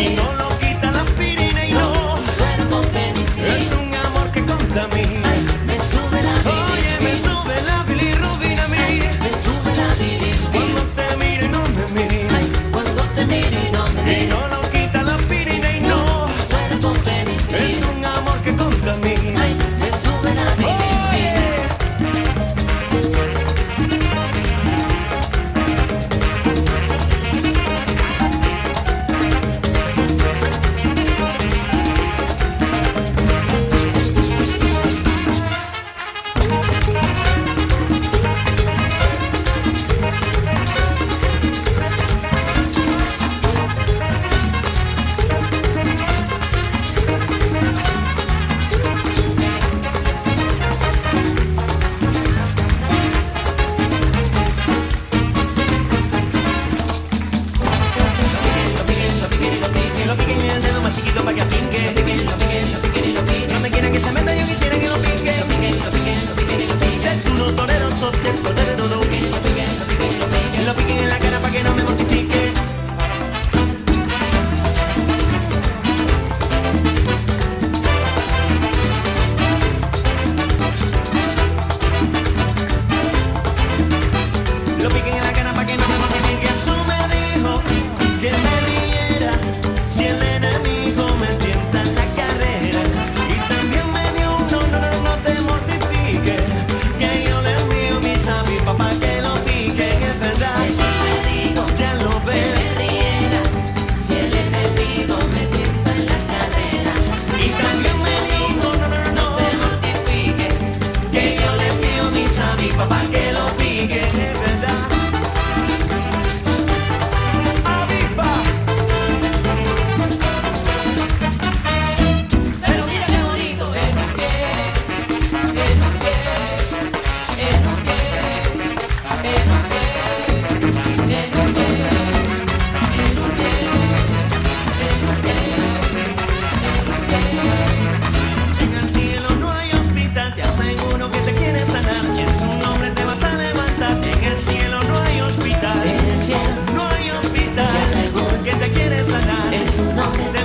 y no lo quita la aspirina y no. Suero con penicilina. Es un amor que contamina. Ay, me sube la Oye, me bilirrubina. sube la bilirrubina a mí. Ay, me sube la bilirrubina. Cuando te miro y no me miro. Ay, cuando te miro y no me Y miro. no lo quita la aspirina y no. Suero con penicilina. Es un amor que contamina. Ay, me sube la bilirrubina. Lo piquen en el dedo más chiquito para que afinque. No me quieren que se meta, yo quisiera que lo pique. Ser duro, torero, torero. Que lo piquen en la cara para que no me mortifique. Lo piquen en la cara para que no me mortifique. Eso me dijo que me riera si el enemigo me tienta en la carrera. Y también me dio un no te mortifique. Que yo le envío mis a mi papá que lo pique. Es verdad, Jesús me dijo ya lo que me ves. riera si el enemigo me tienta en la carrera. Y también me dijo No te mortifique, que yo le envío mis a mi papá que lo pique. Es verdad. ¡Aviva! pero mira qué bonito en un pie, en un pie, en un pie, en un pie, en un pie, en un pie, en un pie, En el cielo no hay hospital, te aseguro que te quiere sanar. Y en su nombre te vas a levantar. En el cielo no hay hospital, en el cielo, no hay hospital te aseguro que te quiere sanar. en su nombre Te